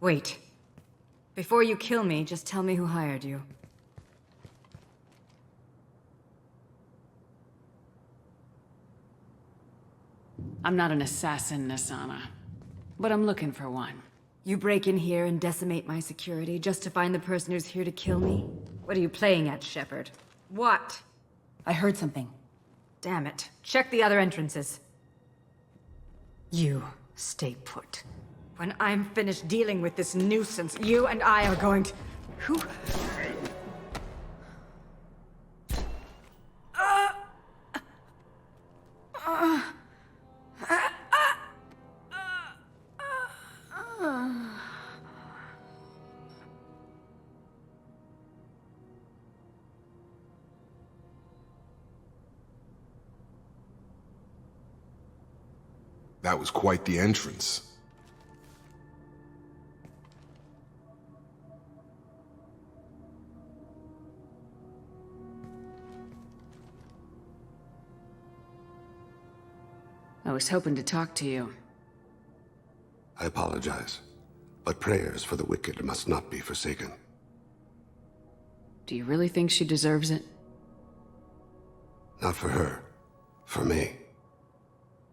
Wait. Before you kill me, just tell me who hired you. I'm not an assassin, Nasana. But I'm looking for one. You break in here and decimate my security just to find the person who's here to kill me? What are you playing at, Shepard? What? I heard something. Damn it. Check the other entrances. You stay put. When I'm finished dealing with this nuisance, you and I are going to... Who... That was quite the entrance. I was hoping to talk to you. I apologize, but prayers for the wicked must not be forsaken. Do you really think she deserves it? Not for her, for me.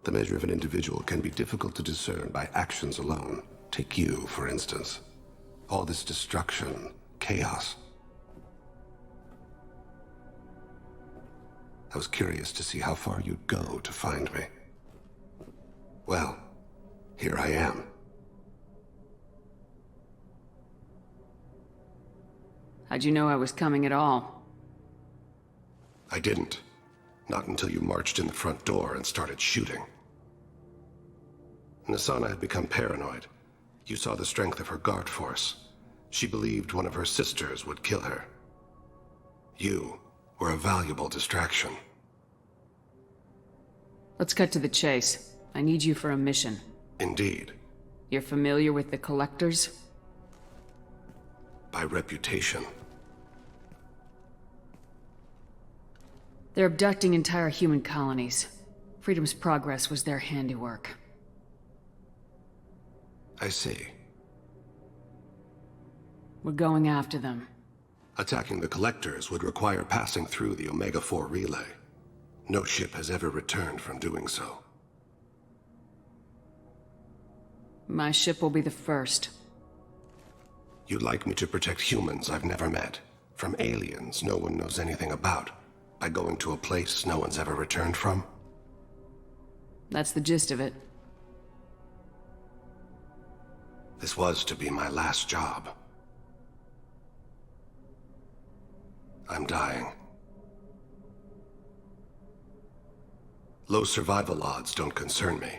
The measure of an individual can be difficult to discern by actions alone. Take you, for instance. All this destruction, chaos. I was curious to see how far you'd go to find me. Well, here I am. How'd you know I was coming at all? I didn't. Not until you marched in the front door and started shooting. Nasana had become paranoid. You saw the strength of her guard force. She believed one of her sisters would kill her. You were a valuable distraction. Let's cut to the chase. I need you for a mission. Indeed. You're familiar with the Collectors? By reputation. They're abducting entire human colonies. Freedom's Progress was their handiwork. I see. We're going after them. Attacking the Collectors would require passing through the Omega-4 relay. No ship has ever returned from doing so. My ship will be the first. You'd like me to protect humans I've never met, from aliens no one knows anything about, by going to a place no one's ever returned from? That's the gist of it. This was to be my last job. I'm dying. Low survival odds don't concern me.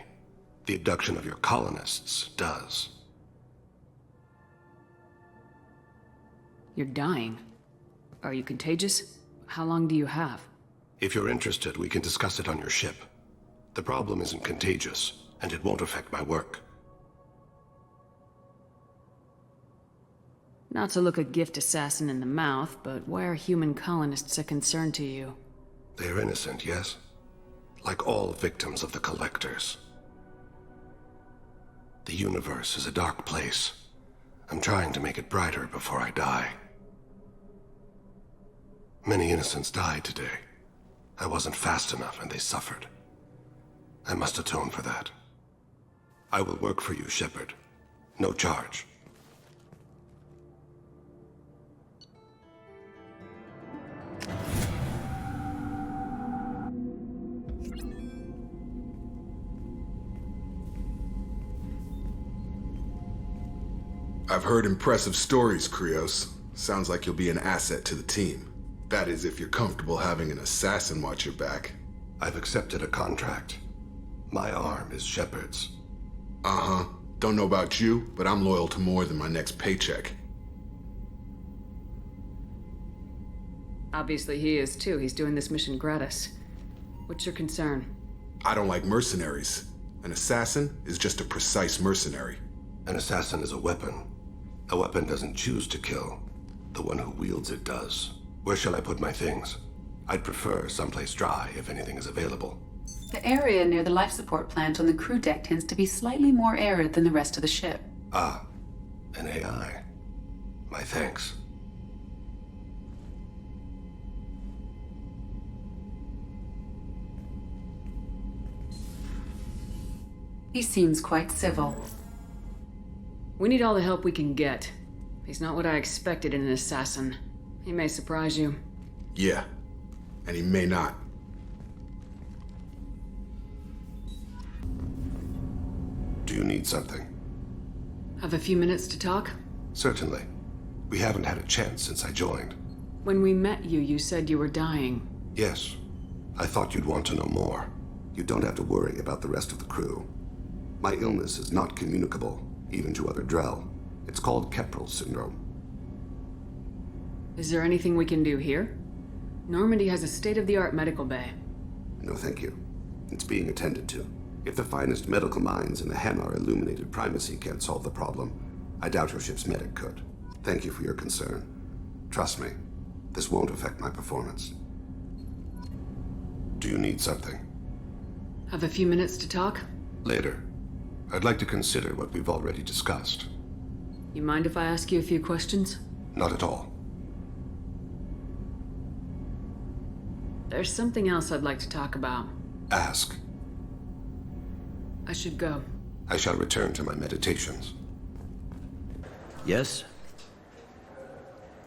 The abduction of your colonists does. You're dying. Are you contagious? How long do you have? If you're interested, we can discuss it on your ship. The problem isn't contagious, and it won't affect my work. Not to look a gift assassin in the mouth, but why are human colonists a concern to you? They're innocent, yes? Like all victims of the Collectors. The universe is a dark place. I'm trying to make it brighter before I die. Many innocents died today. I wasn't fast enough and they suffered. I must atone for that. I will work for you, Shepard. No charge. I've heard impressive stories, Krios. Sounds like you'll be an asset to the team. That is, if you're comfortable having an assassin watch your back. I've accepted a contract. My arm is Shepard's. Uh-huh. Don't know about you, but I'm loyal to more than my next paycheck. Obviously he is too. He's doing this mission gratis. What's your concern? I don't like mercenaries. An assassin is just a precise mercenary. An assassin is a weapon. A weapon doesn't choose to kill. The one who wields it does. Where shall I put my things? I'd prefer someplace dry if anything is available. The area near the life support plant on the crew deck tends to be slightly more arid than the rest of the ship. Ah, An AI. My thanks. He seems quite civil. We need all the help we can get. He's not what I expected in an assassin. He may surprise you. Yeah, and he may not. Do you need something? Have a few minutes to talk? Certainly. We haven't had a chance since I joined. When we met you, you said you were dying. Yes. I thought you'd want to know more. You don't have to worry about the rest of the crew. My illness is not communicable, even to other Drell. It's called Keprel syndrome. Is there anything we can do here? Normandy has a state-of-the-art medical bay. No, thank you. It's being attended to. If the finest medical minds in the Hanar illuminated primacy can't solve the problem, I doubt your ship's medic could. Thank you for your concern. Trust me, this won't affect my performance. Do you need something? Have a few minutes to talk? Later. I'd like to consider what we've already discussed. You mind if I ask you a few questions? Not at all. There's something else I'd like to talk about. Ask. I should go. I shall return to my meditations. Yes?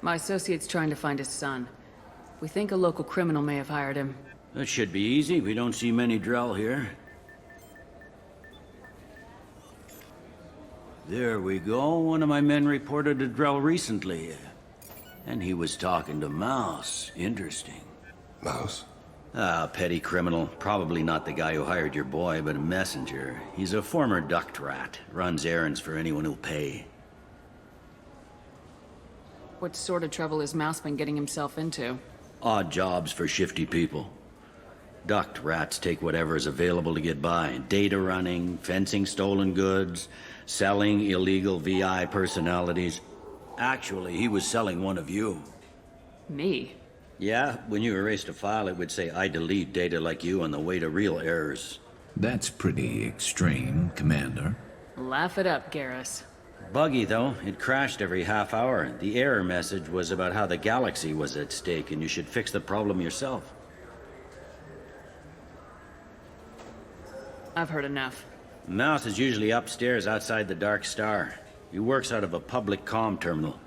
My associate's trying to find his son. We think a local criminal may have hired him. That should be easy. We don't see many Drell here. There we go. One of my men reported a Drell recently. And he was talking to Mouse. Interesting. Mouse? Ah, petty criminal. Probably not the guy who hired your boy, but a messenger. He's a former duct rat. Runs errands for anyone who'll pay. What sort of trouble has Mouse been getting himself into? Odd jobs for shifty people. Duct rats take whatever is available to get by. Data running, fencing stolen goods, selling illegal VI personalities. Actually, he was selling one of you. Me? Yeah, when you erased a file, it would say, I delete data like you on the way to real errors. That's pretty extreme, Commander. Laugh it up, Garrus. Buggy, though. It crashed every half hour. The error message was about how the galaxy was at stake and you should fix the problem yourself. I've heard enough. Mouse is usually upstairs outside the Dark Star. He works out of a public comm terminal.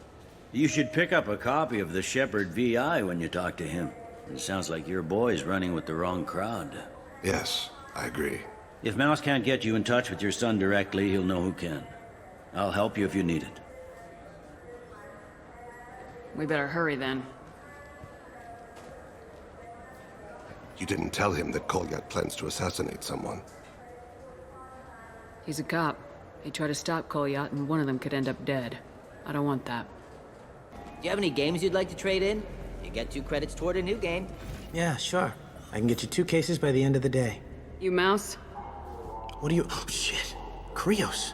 You should pick up a copy of the Shepherd VI when you talk to him. It sounds like your boy's running with the wrong crowd. Yes, I agree. If Mouse can't get you in touch with your son directly, he'll know who can. I'll help you if you need it. We better hurry then. You didn't tell him that Kolyat plans to assassinate someone. He's a cop. He tried to stop Kolyat and one of them could end up dead. I don't want that. Do you have any games you'd like to trade in? You get 2 credits toward a new game. Yeah, sure. I can get you 2 cases by the end of the day. You Mouse? What do you... Oh, shit. Krios.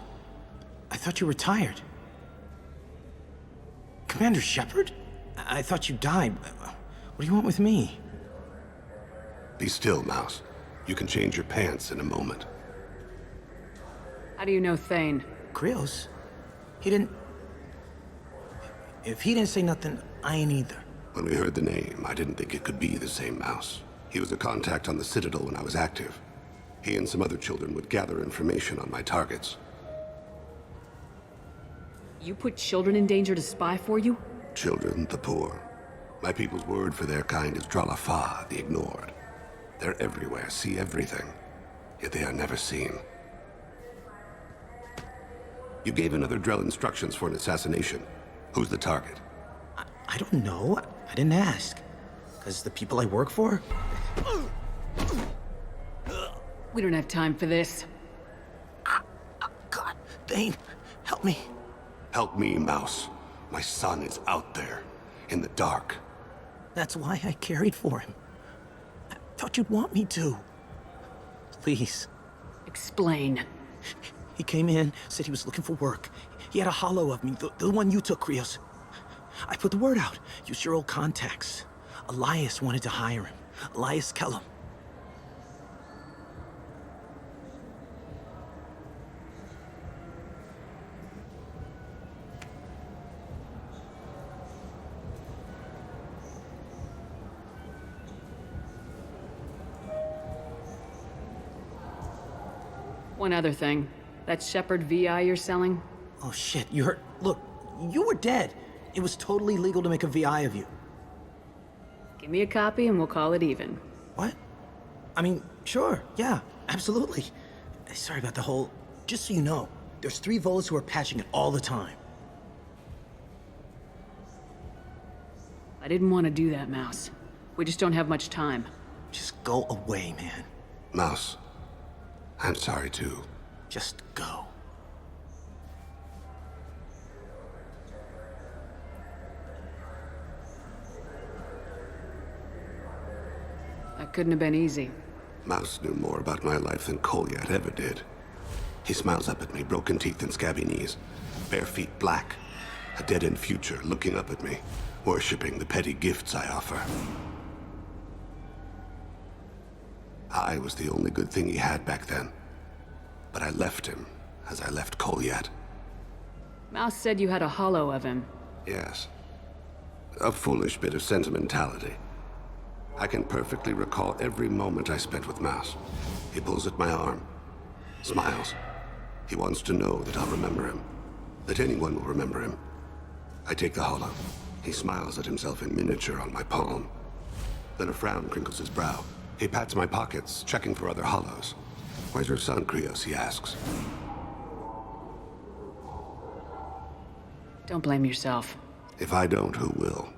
I thought you retired. Commander Shepard? I thought you died. What do you want with me? Be still, Mouse. You can change your pants in a moment. How do you know Thane? Krios? He didn't... If he didn't say nothing, I ain't either. When we heard the name, I didn't think it could be the same Mouse. He was a contact on the Citadel when I was active. He and some other children would gather information on my targets. You put children in danger to spy for you? Children, the poor. My people's word for their kind is Dralafa, the ignored. They're everywhere, see everything, yet they are never seen. You gave another Drell instructions for an assassination. Who's the target? I don't know. I didn't ask. Because the people I work for? We don't have time for this. God, Thane, help me. Help me, Mouse. My son is out there, in the dark. That's why I carried for him. I thought you'd want me to. Please. Explain. He came in, said he was looking for work. He had a hollow of me, the one you took, Krios. I put the word out. Use your old contacts. Elias wanted to hire him. Elias Kellum. One other thing. That Shepard VI you're selling? Oh shit, you heard? Look, you were dead. It was totally legal to make a VI of you. Give me a copy and we'll call it even. What? I mean, sure, yeah, absolutely. Sorry about the whole... Just so you know, there's 3 Volas who are patching it all the time. I didn't want to do that, Mouse. We just don't have much time. Just go away, man. Mouse, I'm sorry too. Just go. That couldn't have been easy. Mouse knew more about my life than Kolyat ever did. He smiles up at me, broken teeth and scabby knees, bare feet black, a dead-end future looking up at me, worshipping the petty gifts I offer. I was the only good thing he had back then, but I left him as I left Kolyat. Mouse said you had a holo of him. Yes. A foolish bit of sentimentality. I can perfectly recall every moment I spent with Mouse. He pulls at my arm, smiles. He wants to know that I'll remember him, that anyone will remember him. I take the holo. He smiles at himself in miniature on my palm. Then a frown crinkles his brow. He pats my pockets, checking for other holos. Where's your son, Krios? He asks. Don't blame yourself. If I don't, who will?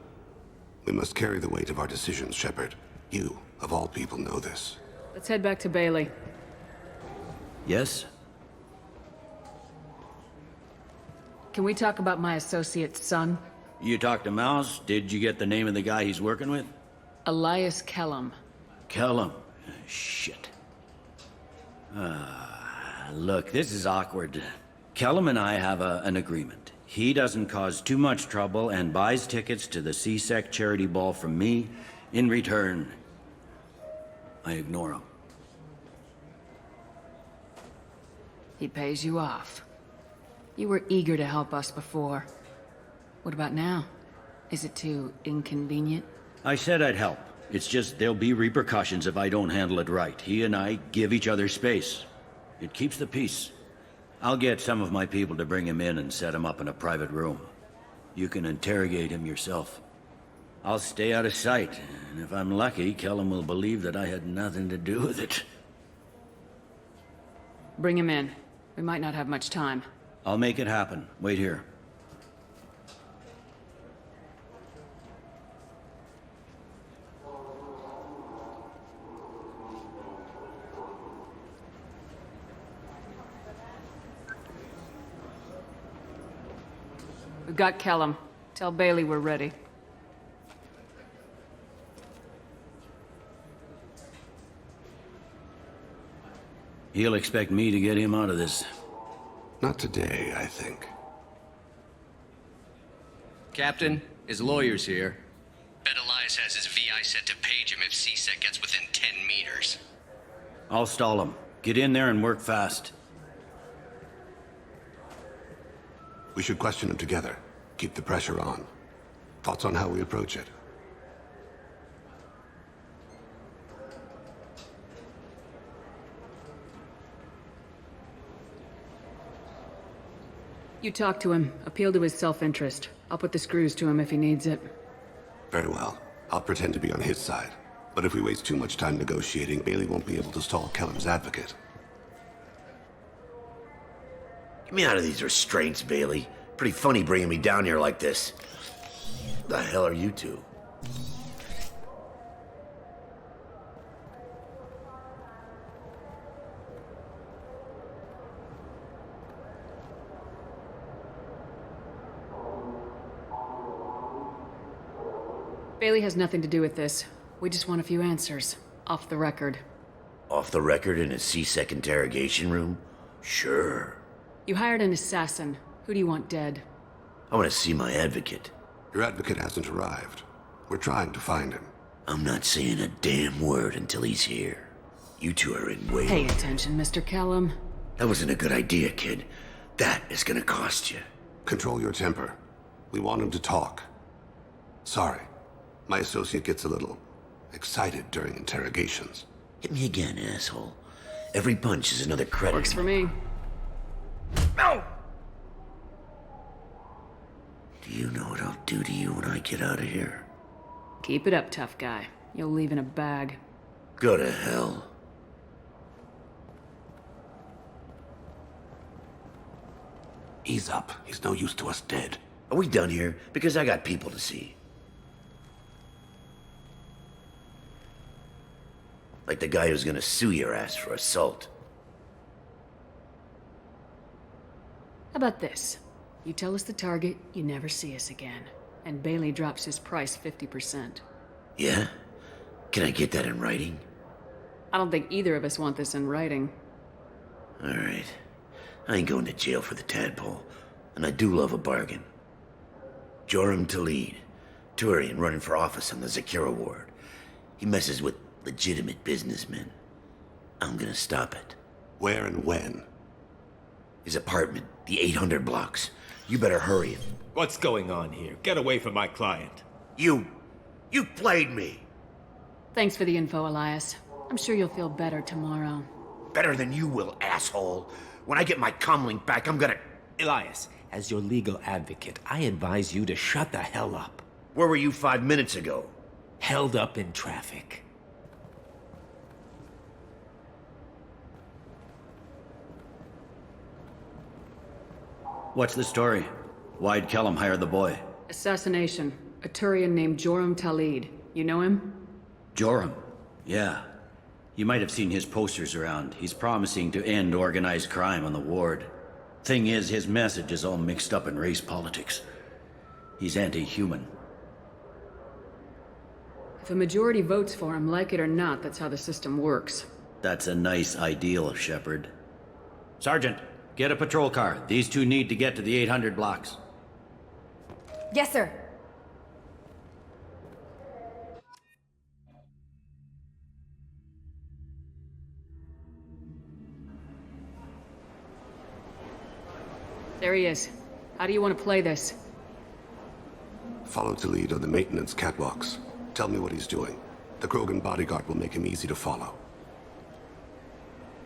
We must carry the weight of our decisions, Shepard. You, of all people, know this. Let's head back to Bailey. Yes? Can we talk about my associate's son? You talked to Mouse? Did you get the name of the guy he's working with? Elias Kellum. Kellum. Shit. Look, this is awkward. Kellum and I have an agreement. He doesn't cause too much trouble and buys tickets to the C-Sec charity ball from me. In return, I ignore him. He pays you off. You were eager to help us before. What about now? Is it too inconvenient? I said I'd help. It's just there'll be repercussions if I don't handle it right. He and I give each other space. It keeps the peace. I'll get some of my people to bring him in and set him up in a private room. You can interrogate him yourself. I'll stay out of sight, and if I'm lucky, Kellum will believe that I had nothing to do with it. Bring him in. We might not have much time. I'll make it happen. Wait here. We've got Kellum. Tell Bailey we're ready. He'll expect me to get him out of this. Not today, I think. Captain, his lawyer's here. Bet Elias has his VI set to page him if C-Sec gets within 10 meters. I'll stall him. Get in there and work fast. We should question him together. Keep the pressure on. Thoughts on how we approach it? You talk to him. Appeal to his self-interest. I'll put the screws to him if he needs it. Very well. I'll pretend to be on his side. But if we waste too much time negotiating, Bailey won't be able to stall Kellum's advocate. Get me out of these restraints, Bailey. Pretty funny bringing me down here like this. The hell are you two? Bailey has nothing to do with this. We just want a few answers. Off the record. Off the record in a C-Sec interrogation room? Sure. You hired an assassin. Who do you want dead? I want to see my advocate. Your advocate hasn't arrived. We're trying to find him. I'm not saying a damn word until he's here. You two are in way... Pay attention, Mr. Kellum. That wasn't a good idea, kid. That is gonna cost you. Control your temper. We want him to talk. Sorry. My associate gets a little excited during interrogations. Hit me again, asshole. Every punch is another credit. Works for me. No! Do you know what I'll do to you when I get out of here? Keep it up, tough guy. You'll leave in a bag. Go to hell. Ease up. He's no use to us dead. Are we done here? Because I got people to see. Like the guy who's gonna sue your ass for assault. How about this? You tell us the target, you never see us again. And Bailey drops his price 50%. Yeah? Can I get that in writing? I don't think either of us want this in writing. Alright. I ain't going to jail for the tadpole, and I do love a bargain. Joram Talid, Turian running for office on the Zakira ward. He messes with legitimate businessmen. I'm gonna stop it. Where and when? His apartment, the 800 blocks. You better hurry it. What's going on here? Get away from my client. You played me. Thanks for the info, Elias. I'm sure you'll feel better tomorrow. Better than you will, asshole. When I get my comlink back, I'm gonna... Elias, as your legal advocate, I advise you to shut the hell up. Where were you 5 minutes ago? Held up in traffic. What's the story? Why'd Kellum hire the boy? Assassination. A Turian named Joram Talid. You know him? Joram? Yeah. You might have seen his posters around. He's promising to end organized crime on the ward. Thing is, his message is all mixed up in race politics. He's anti-human. If a majority votes for him, like it or not, that's how the system works. That's a nice ideal, Shepard. Sergeant, get a patrol car. These two need to get to the 800 blocks. Yes, sir. There he is. How do you want to play this? Follow to lead on the maintenance catwalks. Tell me what he's doing. The Krogan bodyguard will make him easy to follow.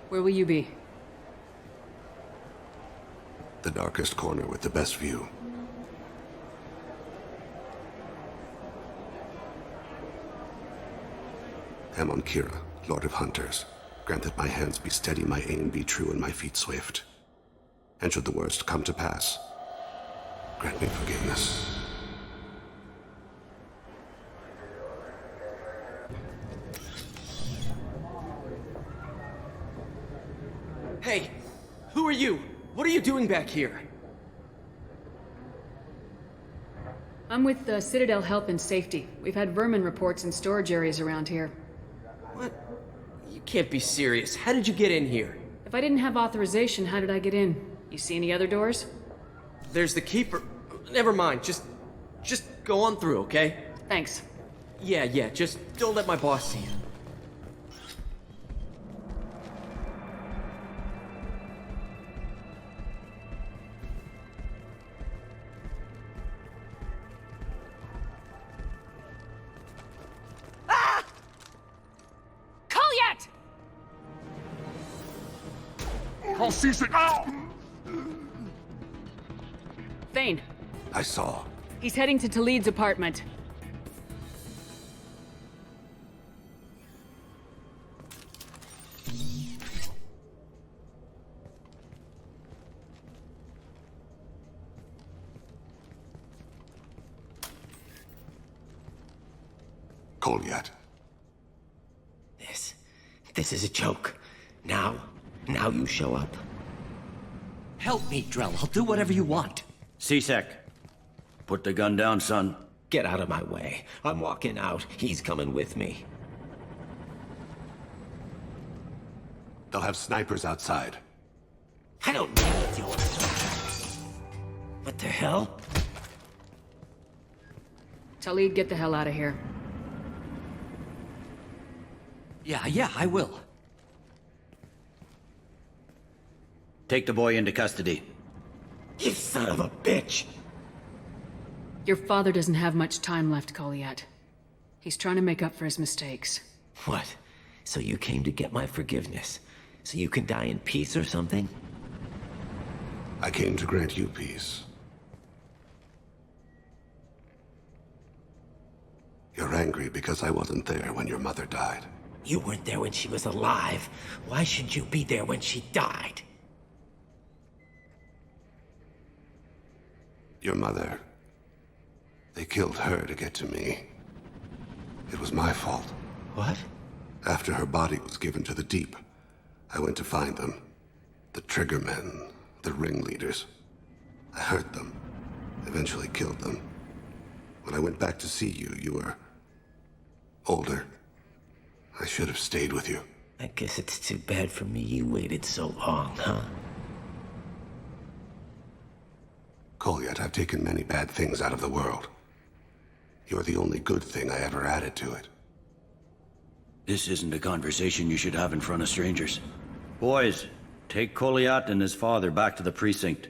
Where will you be? The darkest corner with the best view. Hamon Kira, Lord of Hunters. Grant that my hands be steady, my aim be true, and my feet swift. And should the worst come to pass, grant me forgiveness. Hey, who are you? What are you doing back here? I'm with the Citadel Health and Safety. We've had vermin reports in storage areas around here. What? You can't be serious. How did you get in here? If I didn't have authorization, how did I get in? You see any other doors? There's the Keeper. Never mind. Just go on through, okay? Thanks. Yeah, just don't let my boss see you. Thane. I saw. He's heading to Talid's apartment. Kolyat. This is a joke. Now you show up. Help me, Drell. I'll do whatever you want. C-Sec. Put the gun down, son. Get out of my way. I'm walking out. He's coming with me. They'll have snipers outside. I don't need yours. What the hell? Talid, get the hell out of here. Yeah, I will. Take the boy into custody. You son of a bitch! Your father doesn't have much time left, Kolyat. He's trying to make up for his mistakes. What? So you came to get my forgiveness? So you can die in peace or something? I came to grant you peace. You're angry because I wasn't there when your mother died. You weren't there when she was alive. Why should you be there when she died? Your mother... They killed her to get to me. It was my fault. What? After her body was given to the deep, I went to find them. The triggermen, the ringleaders. I hurt them, eventually killed them. When I went back to see you, you were... older. I should have stayed with you. I guess it's too bad for me you waited so long, huh? Kolyat, I've taken many bad things out of the world. You're the only good thing I ever added to it. This isn't a conversation you should have in front of strangers. Boys, take Kolyat and his father back to the precinct.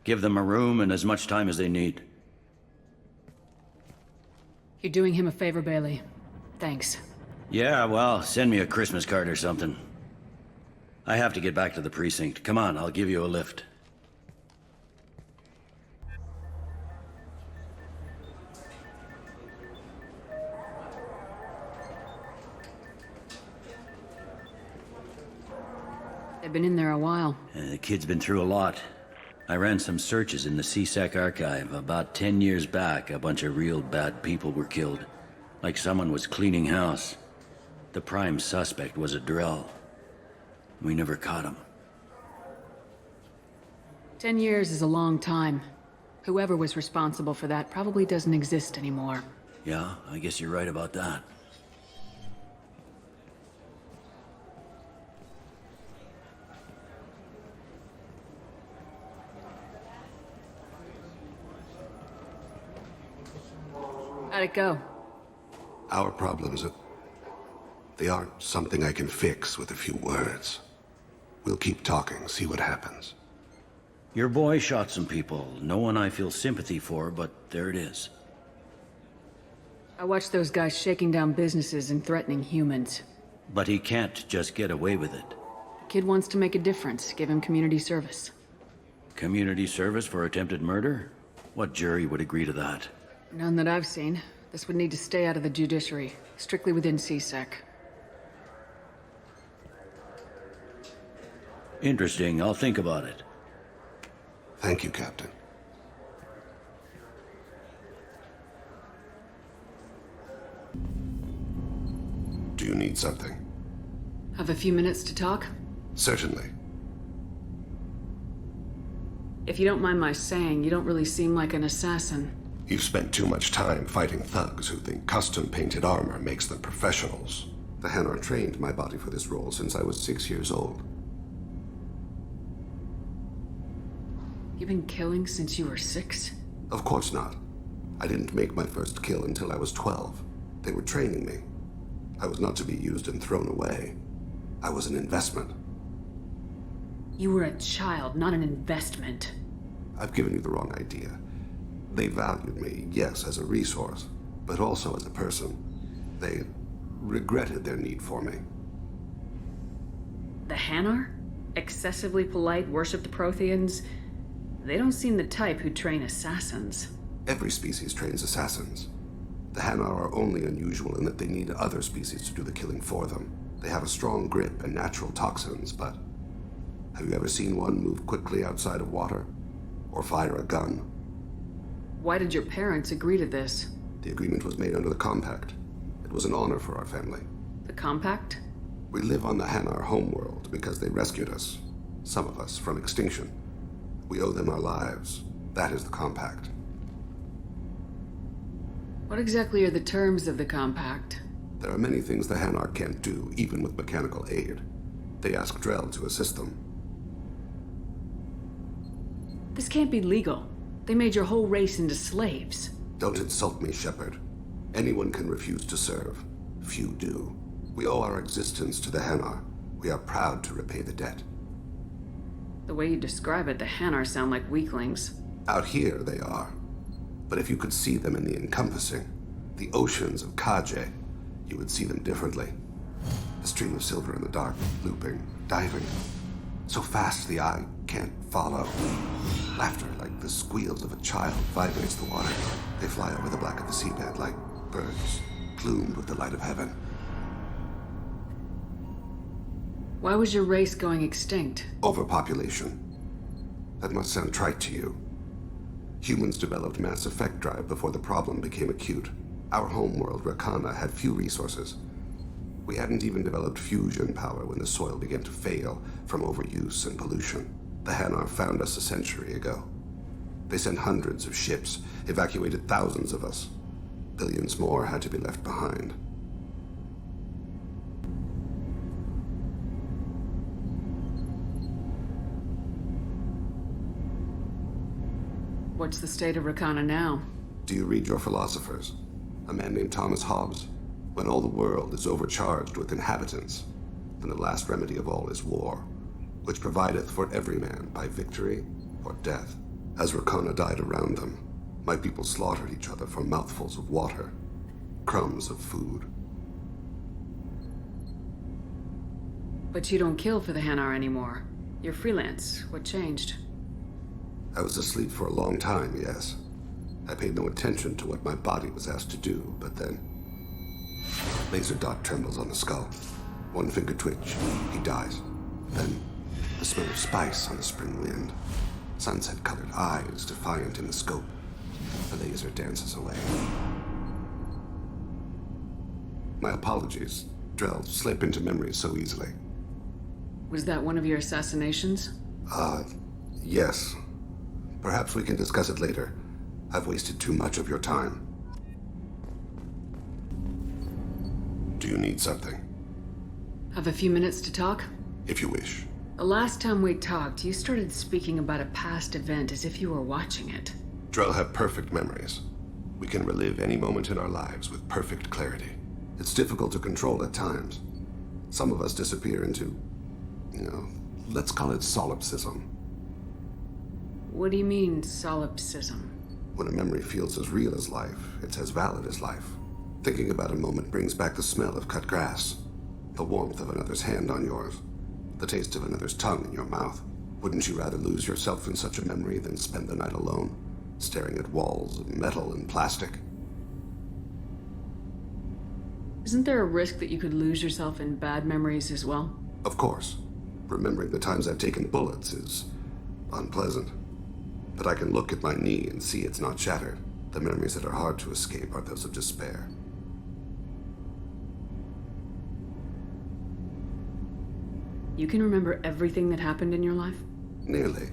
Give them a room and as much time as they need. You're doing him a favor, Bailey. Thanks. Yeah, well, send me a Christmas card or something. I have to get back to the precinct. Come on, I'll give you a lift. They've been in there a while. The kid's been through a lot. I ran some searches in the CSEC archive. About 10 years back, a bunch of real bad people were killed. Like someone was cleaning house. The prime suspect was a Drell. We never caught him. 10 years is a long time. Whoever was responsible for that probably doesn't exist anymore. Yeah, I guess you're right about that. How'd it go? Our problems, they aren't something I can fix with a few words. We'll keep talking, see what happens. Your boy shot some people. No one I feel sympathy for, but there it is. I watched those guys shaking down businesses and threatening humans. But he can't just get away with it. The kid wants to make a difference. Give him community service. Community service for attempted murder? What jury would agree to that? None that I've seen. This would need to stay out of the judiciary, strictly within CSEC. Interesting. I'll think about it. Thank you, Captain. Do you need something? Have a few minutes to talk? Certainly. If you don't mind my saying, you don't really seem like an assassin. You've spent too much time fighting thugs who think custom-painted armor makes them professionals. The Hanar trained my body for this role since I was 6 years old. You've been killing since you were 6? Of course not. I didn't make my first kill until I was 12. They were training me. I was not to be used and thrown away. I was an investment. You were a child, not an investment. I've given you the wrong idea. They valued me, yes, as a resource, but also as a person. They regretted their need for me. The Hanar? Excessively polite, worship the Protheans? They don't seem the type who train assassins. Every species trains assassins. The Hanar are only unusual in that they need other species to do the killing for them. They have a strong grip and natural toxins, but... have you ever seen one move quickly outside of water? Or fire a gun? Why did your parents agree to this? The agreement was made under the Compact. It was an honor for our family. The Compact? We live on the Hanar homeworld because they rescued us. Some of us from extinction. We owe them our lives. That is the Compact. What exactly are the terms of the Compact? There are many things the Hanar can't do, even with mechanical aid. They ask Drell to assist them. This can't be legal. They made your whole race into slaves. Don't insult me, Shepard. Anyone can refuse to serve. Few do. We owe our existence to the Hanar. We are proud to repay the debt. The way you describe it, the Hanar sound like weaklings. Out here, they are. But if you could see them in the encompassing, the oceans of Kaje, you would see them differently. A stream of silver in the dark, looping, diving. So fast the eye can't follow. Laughter like the squeals of a child vibrates the water. They fly over the black of the seabed like birds, plumed with the light of heaven. Why was your race going extinct? Overpopulation. That must sound trite to you. Humans developed mass effect drive before the problem became acute. Our homeworld, Rakana, had few resources. We hadn't even developed fusion power when the soil began to fail from overuse and pollution. The Hanar found us a century ago. They sent hundreds of ships, evacuated thousands of us. Billions more had to be left behind. What's the state of Rakana now? Do you read your philosophers? A man named Thomas Hobbes. When all the world is overcharged with inhabitants, then the last remedy of all is war, which provideth for every man by victory or death. As Rakana died around them, my people slaughtered each other for mouthfuls of water, crumbs of food. But you don't kill for the Hanar anymore. You're freelance. What changed? I was asleep for a long time, yes. I paid no attention to what my body was asked to do, but then... Laser dot trembles on the skull. One finger twitch, he dies. Then, the smell of spice on the spring wind. Sunset-colored eyes defiant in the scope. The laser dances away. My apologies. Drell slip into memory so easily. Was that one of your assassinations? Yes. Perhaps we can discuss it later. I've wasted too much of your time. Do you need something? Have a few minutes to talk? If you wish. The last time we talked, you started speaking about a past event as if you were watching it. Drell have perfect memories. We can relive any moment in our lives with perfect clarity. It's difficult to control at times. Some of us disappear into, let's call it solipsism. What do you mean, solipsism? When a memory feels as real as life, it's as valid as life. Thinking about a moment brings back the smell of cut grass, the warmth of another's hand on yours, the taste of another's tongue in your mouth. Wouldn't you rather lose yourself in such a memory than spend the night alone, staring at walls of metal and plastic? Isn't there a risk that you could lose yourself in bad memories as well? Of course. Remembering the times I've taken bullets is unpleasant. But I can look at my knee and see it's not shattered. The memories that are hard to escape are those of despair. You can remember everything that happened in your life? Nearly.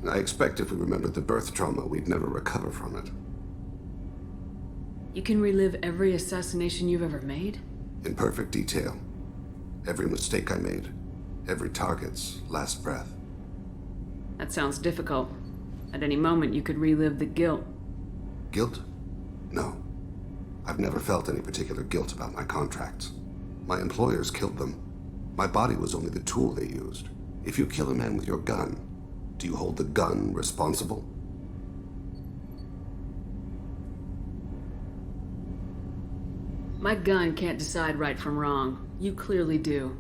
I expect if we remembered the birth trauma, we'd never recover from it. You can relive every assassination you've ever made? In perfect detail. Every mistake I made. Every target's last breath. That sounds difficult. At any moment, you could relive the guilt. Guilt? No. I've never felt any particular guilt about my contracts. My employers killed them. My body was only the tool they used. If you kill a man with your gun, do you hold the gun responsible? My gun can't decide right from wrong. You clearly do.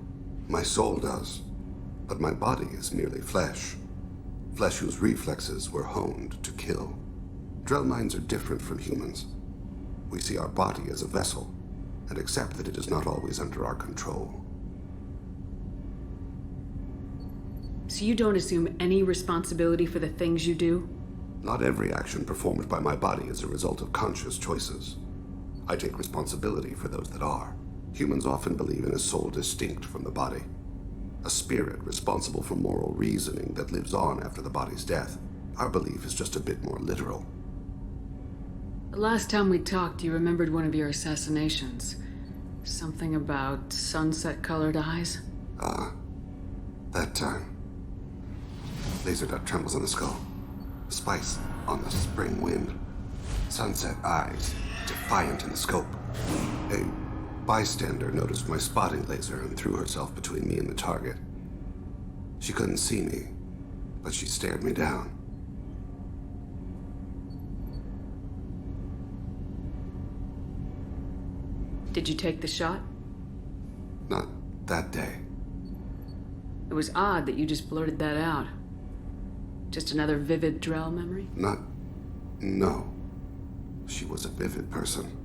My soul does. But my body is merely flesh. Flesh whose reflexes were honed to kill. Drell minds are different from humans. We see our body as a vessel, and accept that it is not always under our control. So you don't assume any responsibility for the things you do? Not every action performed by my body is a result of conscious choices. I take responsibility for those that are. Humans often believe in a soul distinct from the body. A spirit responsible for moral reasoning that lives on after the body's death. Our belief is just a bit more literal. The last time we talked, you remembered one of your assassinations. Something about sunset-colored eyes? That time. Laser dot trembles on the skull. Spice on the spring wind. Sunset eyes, defiant in the scope. A bystander noticed my spotting laser and threw herself between me and the target. She couldn't see me, but she stared me down. Did you take the shot? Not that day. It was odd that you just blurted that out. Just another vivid Drell memory? No. She was a vivid person.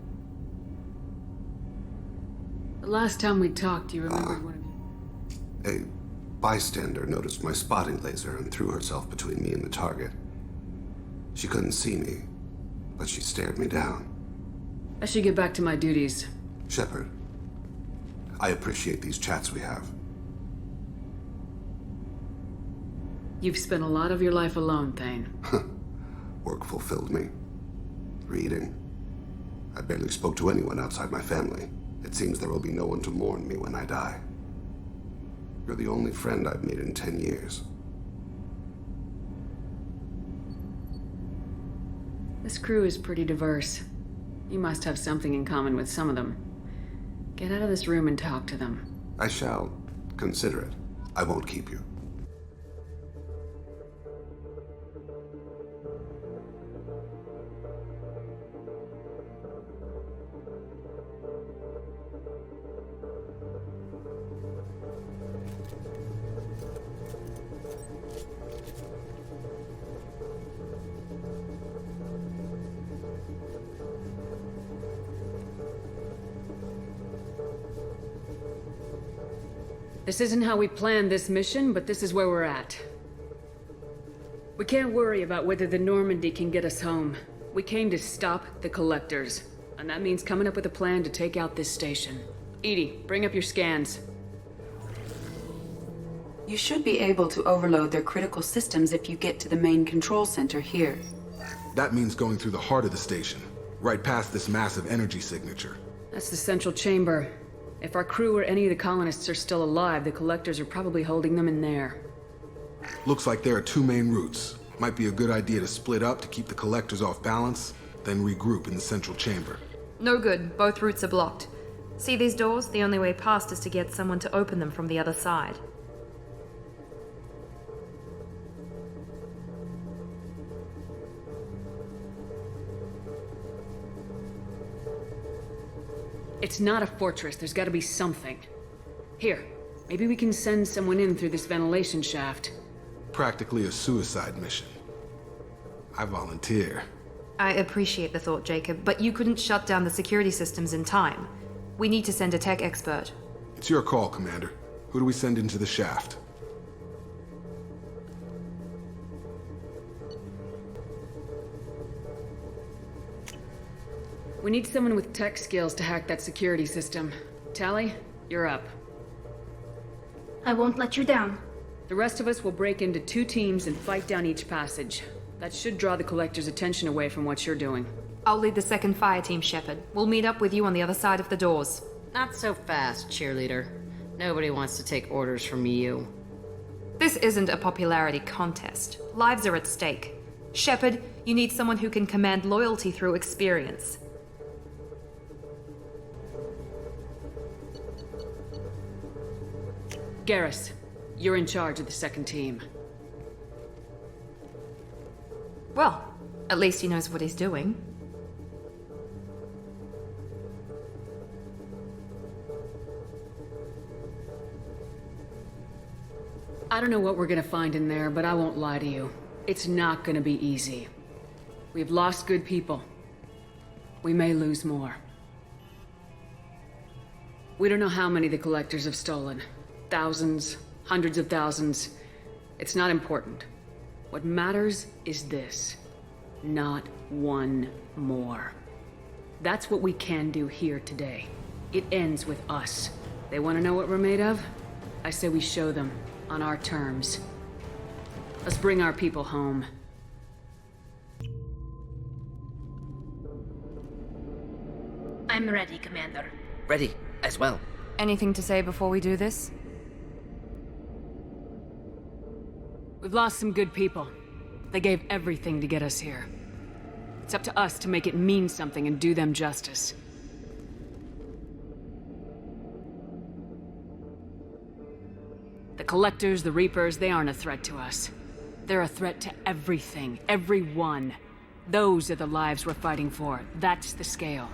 The last time we talked, do you remember one of you? A bystander noticed my spotting laser and threw herself between me and the target. She couldn't see me, but she stared me down. I should get back to my duties. Shepard, I appreciate these chats we have. You've spent a lot of your life alone, Thane. Work fulfilled me. Reading. I barely spoke to anyone outside my family. It seems there will be no one to mourn me when I die. You're the only friend I've made in 10 years. This crew is pretty diverse. You must have something in common with some of them. Get out of this room and talk to them. I shall consider it. I won't keep you. This isn't how we planned this mission, but this is where we're at. We can't worry about whether the Normandy can get us home. We came to stop the Collectors, and that means coming up with a plan to take out this station. Edie, bring up your scans. You should be able to overload their critical systems if you get to the main control center here. That means going through the heart of the station, right past this massive energy signature. That's the central chamber. If our crew or any of the colonists are still alive, the Collectors are probably holding them in there. Looks like there are two main routes. Might be a good idea to split up to keep the Collectors off balance, then regroup in the central chamber. No good. Both routes are blocked. See these doors? The only way past is to get someone to open them from the other side. It's not a fortress. There's gotta be something. Here, maybe we can send someone in through this ventilation shaft. Practically a suicide mission. I volunteer. I appreciate the thought, Jacob, but you couldn't shut down the security systems in time. We need to send a tech expert. It's your call, Commander. Who do we send into the shaft? We need someone with tech skills to hack that security system. Tally, you're up. I won't let you down. The rest of us will break into 2 teams and fight down each passage. That should draw the Collector's attention away from what you're doing. I'll lead the second fire team, Shepard. We'll meet up with you on the other side of the doors. Not so fast, cheerleader. Nobody wants to take orders from you. This isn't a popularity contest. Lives are at stake. Shepard, you need someone who can command loyalty through experience. Garrus, you're in charge of the second team. Well, at least he knows what he's doing. I don't know what we're gonna find in there, but I won't lie to you. It's not gonna be easy. We've lost good people. We may lose more. We don't know how many the Collectors have stolen. Thousands, hundreds of thousands. It's not important. What matters is this. Not one more. That's what we can do here today. It ends with us. They want to know what we're made of? I say we show them, on our terms. Let's bring our people home. I'm ready, Commander. Ready, as well. Anything to say before we do this? We've lost some good people. They gave everything to get us here. It's up to us to make it mean something and do them justice. The Collectors, the Reapers, they aren't a threat to us. They're a threat to everything, everyone. Those are the lives we're fighting for. That's the scale.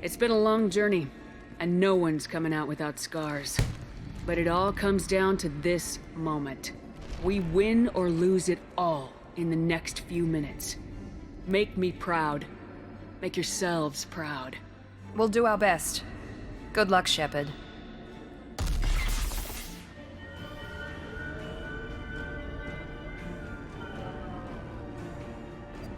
It's been a long journey, and no one's coming out without scars. But it all comes down to this moment. We win or lose it all in the next few minutes. Make me proud. Make yourselves proud. We'll do our best. Good luck, Shepard.